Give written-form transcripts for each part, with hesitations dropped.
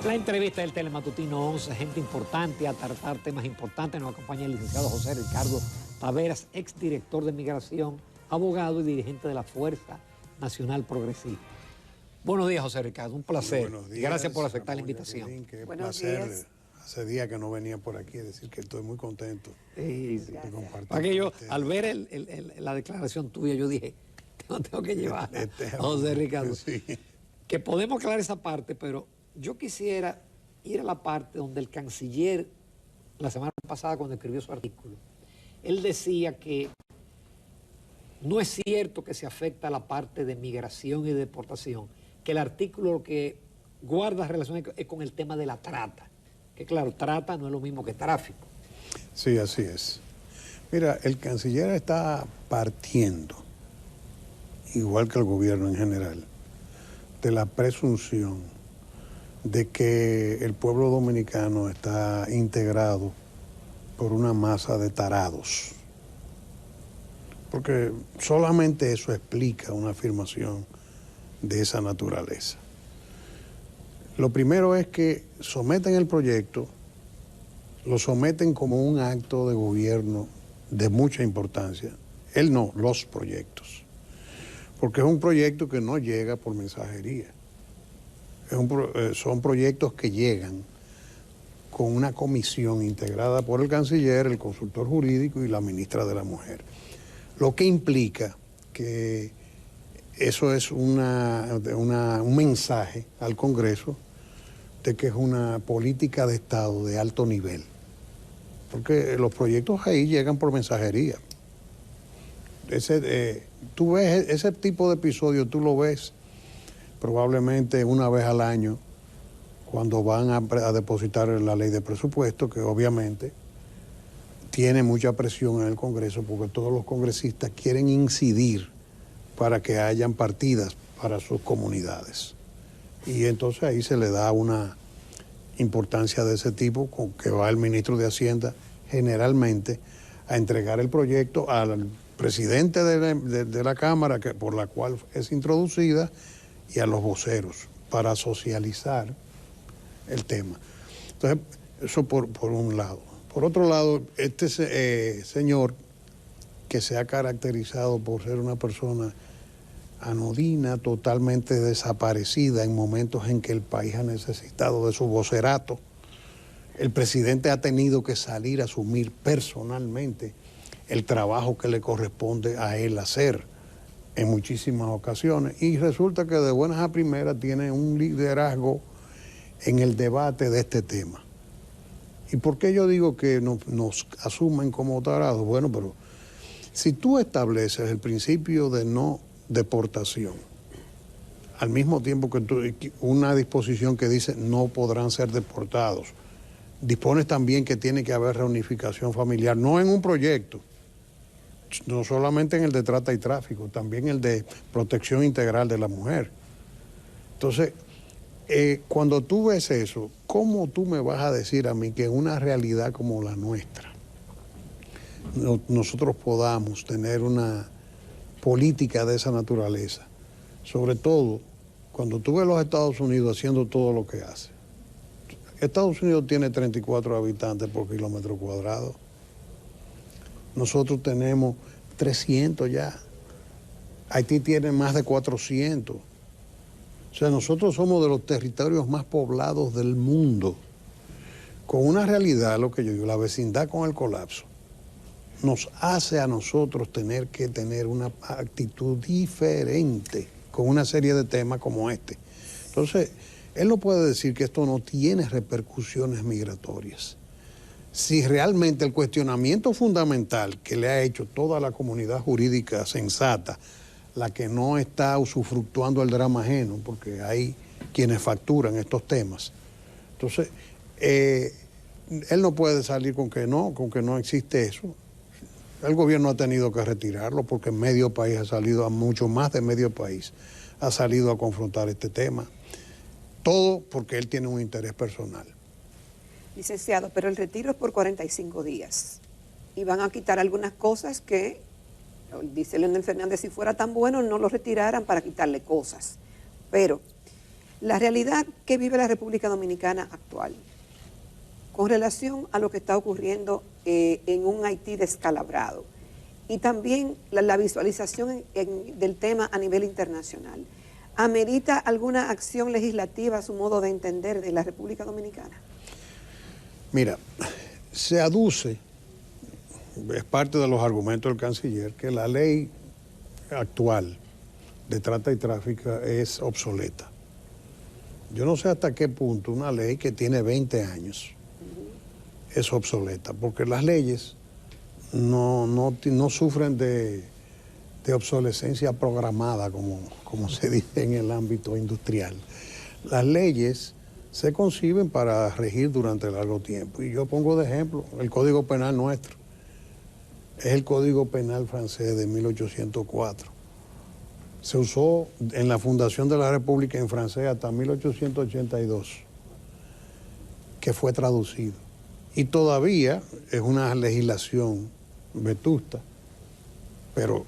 La entrevista del Telematutino 11, gente importante, a tratar temas importantes. Nos acompaña el licenciado José Ricardo Taveras, exdirector de Migración, abogado y dirigente de la Fuerza Nacional Progresista. Buenos días, José Ricardo, un placer. Buenos días, gracias por aceptar la invitación. Qué qué Buenos placer. días. Hace días que no venía por aquí, decir que estoy muy contento Sí. de compartir. Para que con yo, ustedes. al ver la declaración tuya, yo dije, tengo que llevar a José Ricardo. Sí. Que podemos aclarar esa parte, pero yo quisiera ir a la parte donde el canciller, la semana pasada cuando escribió su artículo, él decía que no es cierto que se afecta a la parte de migración y deportación, que el artículo lo que guarda relación es con el tema de la trata, que claro, trata no es lo mismo que tráfico. Sí, así es. Mira, el canciller está partiendo, igual que el gobierno en general, de la presunción de que el pueblo dominicano está integrado por una masa de tarados. Porque solamente eso explica una afirmación de esa naturaleza. Lo primero es que someten el proyecto, lo someten como un acto de gobierno de mucha importancia. Él no, los proyectos. Porque es un proyecto que no llega por mensajería. Son proyectos que llegan con una comisión integrada por el canciller, el consultor jurídico y la ministra de la Mujer. Lo que implica que eso es un mensaje al Congreso de que es una política de Estado de alto nivel. Porque los proyectos ahí llegan por mensajería. Tú ves ese tipo de episodio, tú lo ves probablemente una vez al año cuando van a depositar la ley de presupuesto, que obviamente tiene mucha presión en el Congreso porque todos los congresistas quieren incidir para que hayan partidas para sus comunidades. Y entonces ahí se le da una importancia de ese tipo, con que va el ministro de Hacienda generalmente a entregar el proyecto al presidente de la Cámara, por la cual es introducida, y a los voceros para socializar el tema. Entonces, eso por un lado. Por otro lado, este señor, que se ha caracterizado por ser una persona anodina, totalmente desaparecida en momentos en que el país ha necesitado de su vocerato, el presidente ha tenido que salir a asumir personalmente el trabajo que le corresponde a él hacer en muchísimas ocasiones, y resulta que de buenas a primeras tiene un liderazgo en el debate de este tema. ¿Y por qué yo digo que nos asumen como tarados? Bueno, pero si tú estableces el principio de no deportación, al mismo tiempo que una disposición que dice no podrán ser deportados, dispones también que tiene que haber reunificación familiar, no en un proyecto, no solamente en el de trata y tráfico, también el de protección integral de la mujer. Entonces, cuando tú ves eso, ¿cómo tú me vas a decir a mí que en una realidad como la nuestra nosotros podamos tener una política de esa naturaleza? Sobre todo cuando tú ves los Estados Unidos haciendo todo lo que hace. Estados Unidos tiene 34 habitantes por kilómetro cuadrado. Nosotros tenemos 300 ya. Haití tiene más de 400. O sea, nosotros somos de los territorios más poblados del mundo. Con una realidad, lo que yo digo, la vecindad con el colapso, nos hace a nosotros tener que tener una actitud diferente con una serie de temas como este. Entonces, él no puede decir que esto no tiene repercusiones migratorias. Si realmente el cuestionamiento fundamental que le ha hecho toda la comunidad jurídica sensata, la que no está usufructuando el drama ajeno, porque hay quienes facturan estos temas, entonces él no puede salir con que no existe eso. El gobierno ha tenido que retirarlo porque medio país ha salido, a mucho más de medio país, ha salido a confrontar este tema. Todo porque él tiene un interés personal. Licenciado, pero el retiro es por 45 días y van a quitar algunas cosas que, dice Leonel Fernández, si fuera tan bueno no lo retiraran para quitarle cosas. Pero la realidad que vive la República Dominicana actual con relación a lo que está ocurriendo en un Haití descalabrado y también la visualización del tema a nivel internacional, ¿amerita alguna acción legislativa a su modo de entender de la República Dominicana? Mira, se aduce, es parte de los argumentos del canciller, que la ley actual de trata y tráfico es obsoleta. Yo no sé hasta qué punto una ley que tiene 20 años es obsoleta, porque las leyes no sufren de obsolescencia programada, como se dice en el ámbito industrial. Las leyes se conciben para regir durante largo tiempo. Y yo pongo de ejemplo el Código Penal nuestro. Es el Código Penal francés de 1804. Se usó en la fundación de la República en francés hasta 1882, que fue traducido. Y todavía es una legislación vetusta, pero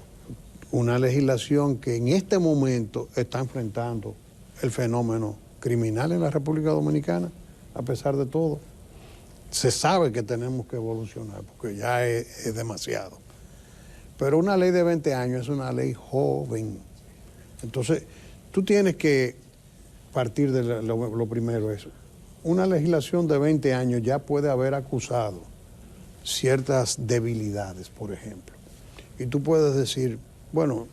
una legislación que en este momento está enfrentando el fenómeno criminal en la República Dominicana, a pesar de todo. Se sabe que tenemos que evolucionar, porque ya es demasiado. Pero una ley de 20 años es una ley joven. Entonces, tú tienes que partir de lo primero, eso. Una legislación de 20 años ya puede haber acusado ciertas debilidades, por ejemplo. Y tú puedes decir, bueno,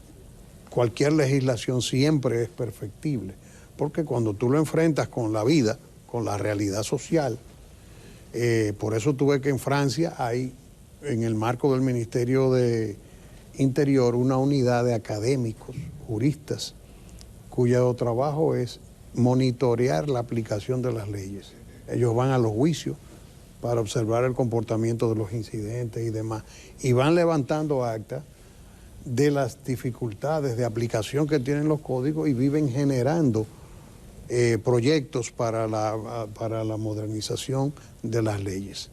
cualquier legislación siempre es perfectible, porque cuando tú lo enfrentas con la vida, con la realidad social, por eso tú ves que en Francia hay, en el marco del Ministerio de Interior, una unidad de académicos, juristas, cuyo trabajo es monitorear la aplicación de las leyes. Ellos van a los juicios para observar el comportamiento de los incidentes y demás, y van levantando acta de las dificultades de aplicación que tienen los códigos y viven generando proyectos para la modernización de las leyes.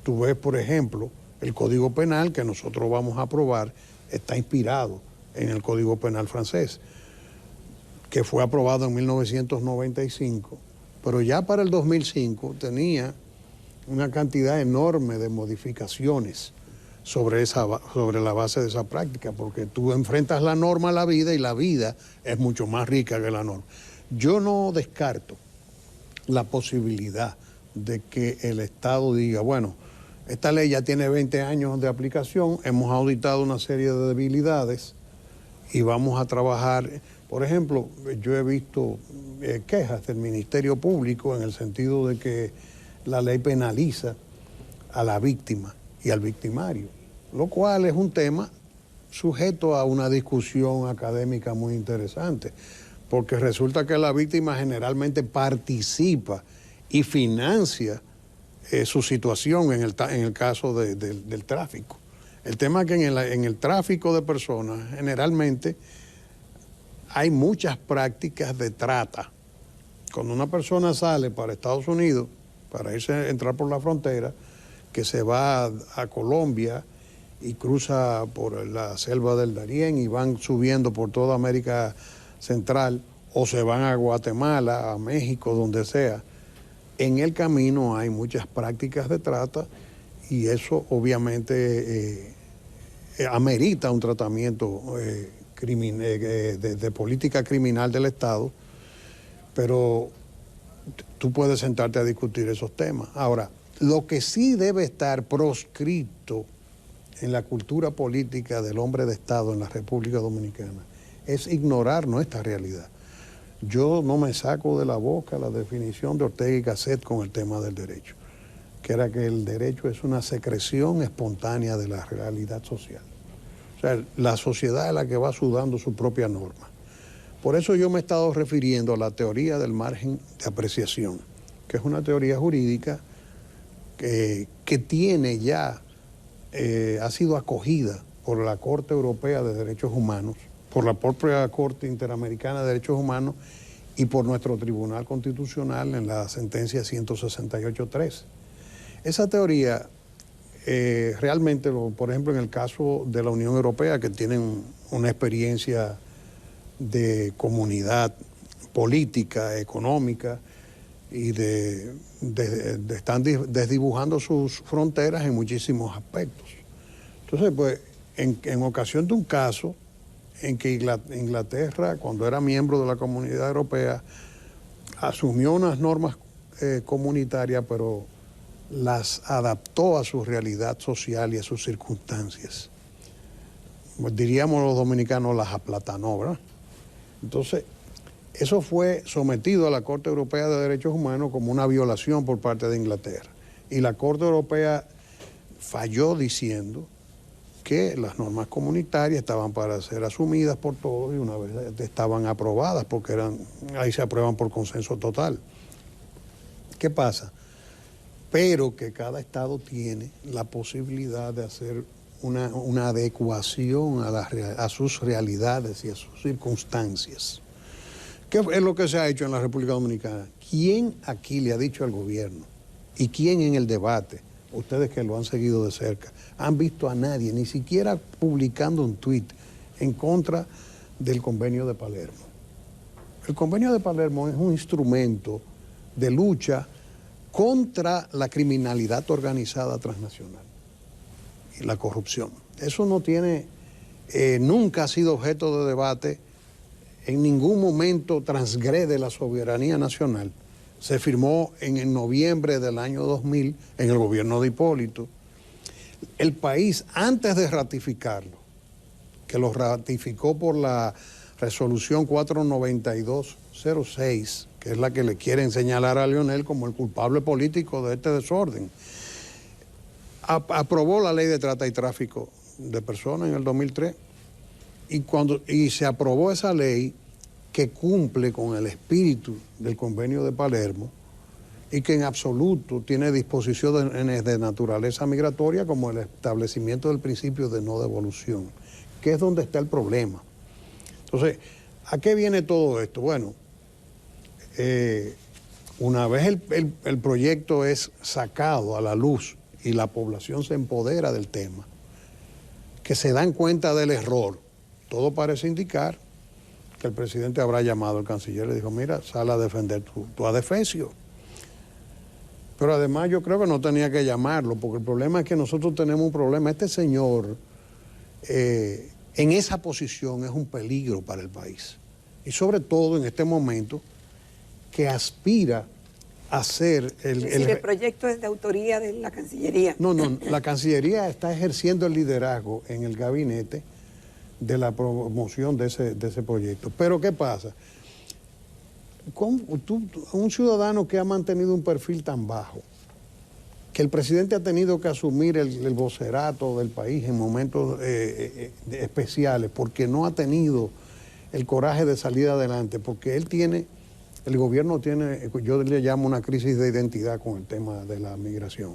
Tú ves, por ejemplo, el Código Penal que nosotros vamos a aprobar está inspirado en el Código Penal francés, que fue aprobado en 1995, pero ya para el 2005 tenía una cantidad enorme de modificaciones sobre la base de esa práctica, porque tú enfrentas la norma a la vida y la vida es mucho más rica que la norma. Yo no descarto la posibilidad de que el Estado diga, bueno, esta ley ya tiene 20 años de aplicación, hemos auditado una serie de debilidades y vamos a trabajar. Por ejemplo, yo he visto quejas del Ministerio Público en el sentido de que la ley penaliza a la víctima y al victimario, lo cual es un tema sujeto a una discusión académica muy interesante, porque resulta que la víctima generalmente participa y financia su situación en el caso del tráfico. El tema es que en el tráfico de personas generalmente hay muchas prácticas de trata. Cuando una persona sale para Estados Unidos, para entrar por la frontera, que se va a Colombia y cruza por la selva del Darién y van subiendo por toda América Central, o se van a Guatemala, a México, donde sea, en el camino hay muchas prácticas de trata y eso obviamente amerita un tratamiento de política criminal del Estado, pero tú puedes sentarte a discutir esos temas. Ahora, lo que sí debe estar proscrito en la cultura política del hombre de Estado en la República Dominicana es ignorar nuestra realidad. Yo no me saco de la boca la definición de Ortega y Gasset con el tema del derecho, que era que el derecho es una secreción espontánea de la realidad social. O sea, la sociedad es la que va sudando su propia norma. Por eso yo me he estado refiriendo a la teoría del margen de apreciación, que es una teoría jurídica que tiene ya, ha sido acogida por la Corte Europea de Derechos Humanos, por la propia Corte Interamericana de Derechos Humanos y por nuestro Tribunal Constitucional en la sentencia 168.3. Esa teoría realmente, por ejemplo, en el caso de la Unión Europea, que tienen una experiencia de comunidad política, económica, y están desdibujando sus fronteras en muchísimos aspectos. Entonces, pues, en ocasión de un caso en que Inglaterra, cuando era miembro de la Comunidad Europea, asumió unas normas comunitarias, pero las adaptó a su realidad social y a sus circunstancias. Diríamos los dominicanos, las aplatanó, ¿verdad? Entonces, eso fue sometido a la Corte Europea de Derechos Humanos como una violación por parte de Inglaterra. Y la Corte Europea falló diciendo que las normas comunitarias estaban para ser asumidas por todos y una vez estaban aprobadas, porque ahí se aprueban por consenso total. ¿Qué pasa? Pero que cada estado tiene la posibilidad de hacer una adecuación a sus realidades y a sus circunstancias. ¿Qué es lo que se ha hecho en la República Dominicana? ¿Quién aquí le ha dicho al gobierno? ¿Y quién en el debate? Ustedes que lo han seguido de cerca, han visto a nadie, ni siquiera publicando un tuit en contra del Convenio de Palermo. El Convenio de Palermo es un instrumento de lucha contra la criminalidad organizada transnacional y la corrupción. Eso no tiene, nunca ha sido objeto de debate, en ningún momento transgrede la soberanía nacional. Se firmó en noviembre del año 2000 en el gobierno de Hipólito. El país, antes de ratificarlo, que lo ratificó por la resolución 49206, que es la que le quieren señalar a Leonel como el culpable político de este desorden, aprobó la ley de trata y tráfico de personas en el 2003 y se aprobó esa ley que cumple con el espíritu del Convenio de Palermo y que en absoluto tiene disposiciones de naturaleza migratoria, como el establecimiento del principio de no devolución, que es donde está el problema. Entonces, ¿a qué viene todo esto? Bueno, una vez el proyecto es sacado a la luz y la población se empodera del tema, que se dan cuenta del error, todo parece indicar que el presidente habrá llamado al canciller y le dijo, mira, sal a defender tu adefesio. Pero además yo creo que no tenía que llamarlo, porque el problema es que nosotros tenemos un problema. Este señor en esa posición es un peligro para el país. Y sobre todo en este momento que aspira a ser el proyecto es de autoría de la Cancillería. No, la Cancillería está ejerciendo el liderazgo en el gabinete de la promoción de ese proyecto. Pero ¿qué pasa? Un ciudadano que ha mantenido un perfil tan bajo, que el presidente ha tenido que asumir el vocerato del país en momentos especiales, porque no ha tenido el coraje de salir adelante, porque el gobierno tiene, yo le llamo una crisis de identidad con el tema de la migración.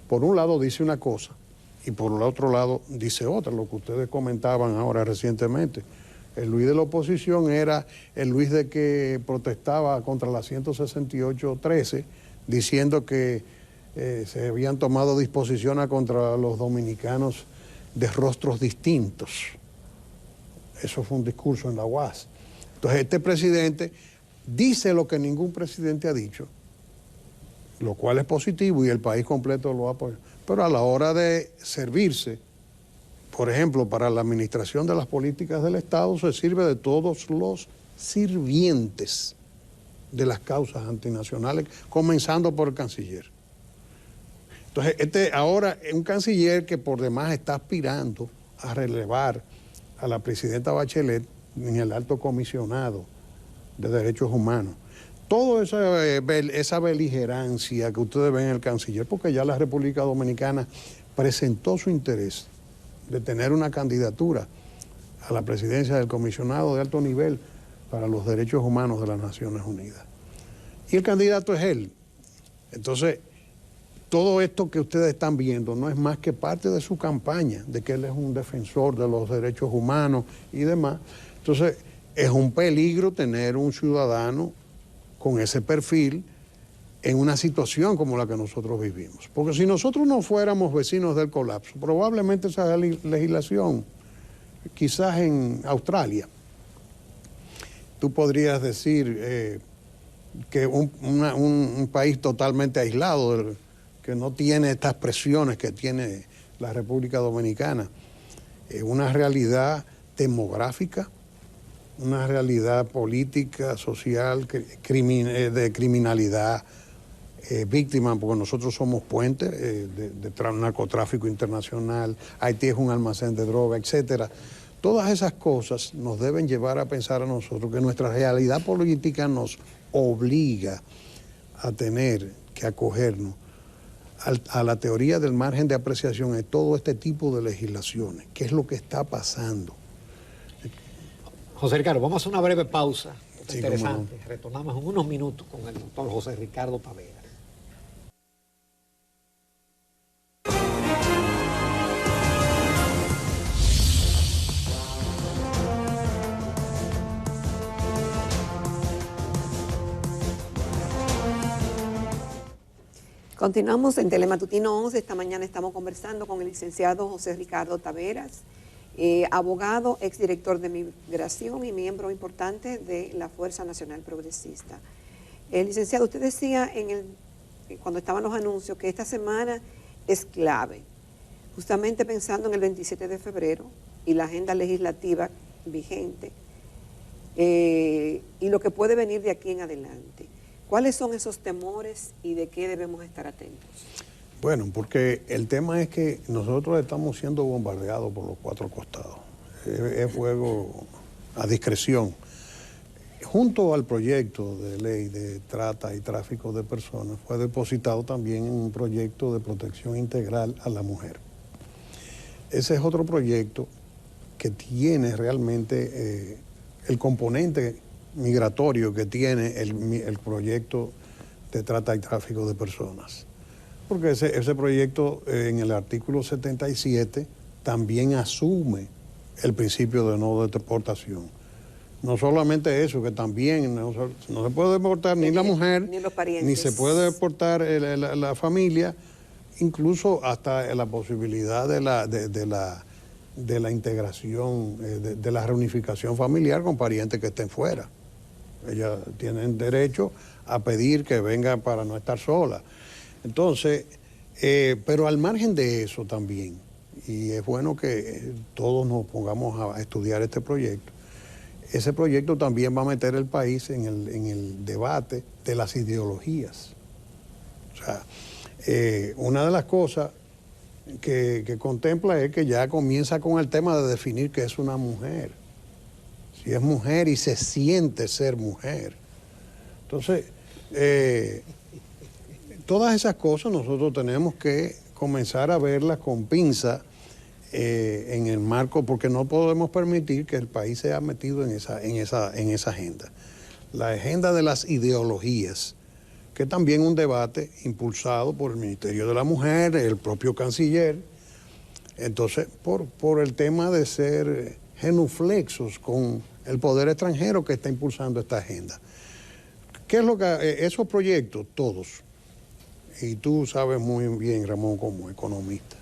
Por un lado dice una cosa, y por el otro lado dice otra, lo que ustedes comentaban ahora recientemente. El Luis de la oposición era el Luis de que protestaba contra la 168.13, diciendo que se habían tomado disposiciones contra los dominicanos de rostros distintos. Eso fue un discurso en la UAS. Entonces este presidente dice lo que ningún presidente ha dicho, lo cual es positivo y el país completo lo apoya. Pero a la hora de servirse, por ejemplo, para la administración de las políticas del Estado, se sirve de todos los sirvientes de las causas antinacionales, comenzando por el canciller. Entonces, ahora es un canciller que por demás está aspirando a relevar a la presidenta Bachelet en el alto comisionado de Derechos Humanos. Toda esa beligerancia que ustedes ven en el canciller, porque ya la República Dominicana presentó su interés de tener una candidatura a la presidencia del comisionado de alto nivel para los derechos humanos de las Naciones Unidas. Y el candidato es él. Entonces, todo esto que ustedes están viendo no es más que parte de su campaña, de que él es un defensor de los derechos humanos y demás. Entonces, es un peligro tener un ciudadano con ese perfil en una situación como la que nosotros vivimos. Porque si nosotros no fuéramos vecinos del colapso, probablemente esa legislación, quizás en Australia, tú podrías decir que un país totalmente aislado, que no tiene estas presiones que tiene la República Dominicana. Una realidad demográfica, una realidad política, social, de criminalidad, víctimas, porque nosotros somos puentes de narcotráfico internacional, Haití es un almacén de droga, etcétera. Todas esas cosas nos deben llevar a pensar a nosotros que nuestra realidad política nos obliga a tener que acogernos a la teoría del margen de apreciación de todo este tipo de legislaciones. ¿Qué es lo que está pasando? José Ricardo, vamos a hacer una breve pausa. Sí, Interesante. Retornamos en unos minutos con el doctor José Ricardo Taveras. Continuamos en Telematutino 11. Esta mañana estamos conversando con el licenciado José Ricardo Taveras, abogado, exdirector de Migración y miembro importante de la Fuerza Nacional Progresista. Licenciado, usted decía cuando estaban los anuncios que esta semana es clave, justamente pensando en el 27 de febrero y la agenda legislativa vigente y lo que puede venir de aquí en adelante. ¿Cuáles son esos temores y de qué debemos estar atentos? Bueno, porque el tema es que nosotros estamos siendo bombardeados por los cuatro costados. Es fuego a discreción. Junto al proyecto de ley de trata y tráfico de personas, fue depositado también un proyecto de protección integral a la mujer. Ese es otro proyecto que tiene realmente el componente migratorio que tiene el proyecto de trata y tráfico de personas. Porque ese proyecto en el artículo 77 también asume el principio de no deportación. No solamente eso, que también no se puede deportar ni la mujer, ni los parientes, ni se puede deportar la familia, incluso hasta la posibilidad de la integración, de la reunificación familiar con parientes que estén fuera. Ellas tienen derecho a pedir que vengan para no estar solas. Entonces, pero al margen de eso también, y es bueno que todos nos pongamos a estudiar este proyecto, ese proyecto también va a meter el país en el debate de las ideologías. O sea, una de las cosas que contempla es que ya comienza con el tema de definir qué es una mujer. Si es mujer y se siente ser mujer. Entonces, todas esas cosas nosotros tenemos que comenzar a verlas con pinza en el marco, porque no podemos permitir que el país sea metido en esa agenda. La agenda de las ideologías, que también un debate impulsado por el Ministerio de la Mujer, el propio canciller. Entonces, por el tema de ser genuflexos con el poder extranjero que está impulsando esta agenda. ¿Qué es lo que esos proyectos, todos, y tú sabes muy bien, Ramón, como economista,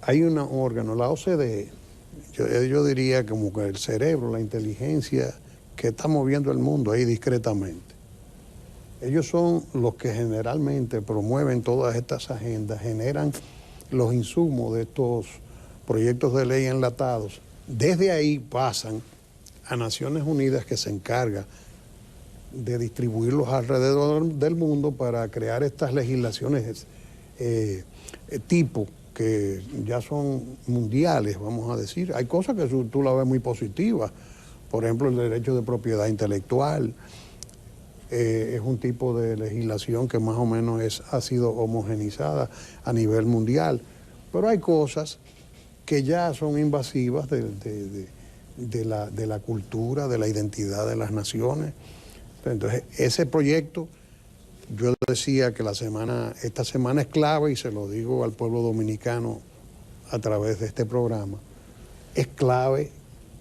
hay un órgano, la OCDE, yo diría como que el cerebro, la inteligencia que está moviendo el mundo ahí discretamente. Ellos son los que generalmente promueven todas estas agendas, generan los insumos de estos proyectos de ley enlatados. Desde ahí pasan a Naciones Unidas, que se encarga de distribuirlos alrededor del mundo para crear estas legislaciones tipo que ya son mundiales, vamos a decir. Hay cosas que tú la ves muy positivas, por ejemplo el derecho de propiedad intelectual, es un tipo de legislación que más o menos ha sido homogenizada a nivel mundial, pero hay cosas que ya son invasivas de la cultura, de la identidad de las naciones. Entonces, ese proyecto, yo decía que esta semana es clave, y se lo digo al pueblo dominicano a través de este programa, es clave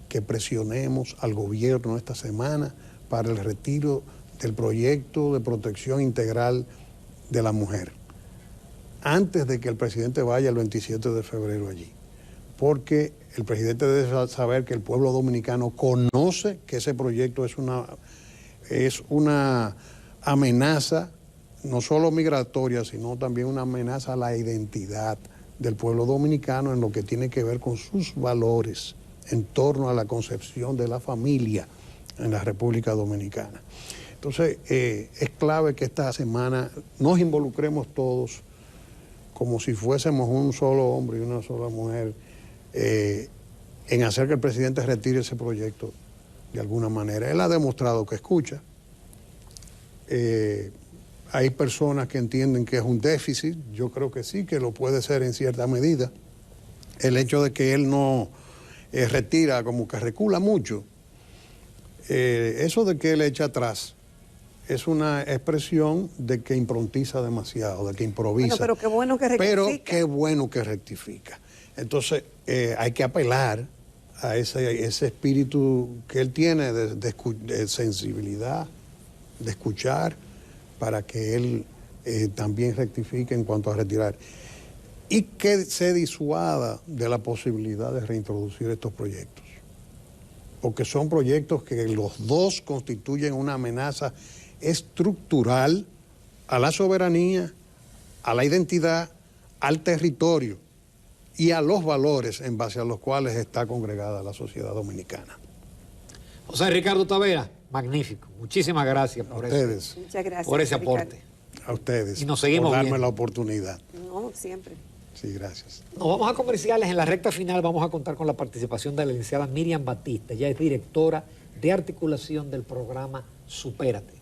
que presionemos al gobierno esta semana para el retiro del proyecto de protección integral de la mujer, antes de que el presidente vaya el 27 de febrero allí. porque el presidente debe saber que el pueblo dominicano conoce que ese proyecto es una amenaza, no solo migratoria, sino también una amenaza a la identidad del pueblo dominicano en lo que tiene que ver con sus valores en torno a la concepción de la familia en la República Dominicana. Entonces, es clave que esta semana nos involucremos todos como si fuésemos un solo hombre y una sola mujer en hacer que el presidente retire ese proyecto de alguna manera. Él ha demostrado que escucha. Hay personas que entienden que es un déficit. Yo creo que sí, que lo puede ser en cierta medida. El hecho de que él no retira, como que recula mucho, eso de que él echa atrás es una expresión de que improntiza demasiado, de que improvisa. Bueno, pero qué bueno que rectifica. Pero qué bueno que rectifica. Entonces, hay que apelar a ese espíritu que él tiene de sensibilidad, de escuchar, para que él también rectifique en cuanto a retirar. Y que se disuada de la posibilidad de reintroducir estos proyectos. Porque son proyectos que los dos constituyen una amenaza estructural a la soberanía, a la identidad, al territorio y a los valores en base a los cuales está congregada la sociedad dominicana. José Ricardo Tavera, magnífico. Muchísimas gracias por ustedes. Muchas gracias, por ese Ricardo. aporte. A ustedes. Y nos seguimos por darme viendo. la oportunidad. No, siempre. Sí, gracias. Nos vamos a comerciales. En la recta final vamos a contar con la participación de la licenciada Miriam Batista. Ella es directora de articulación del programa Supérate.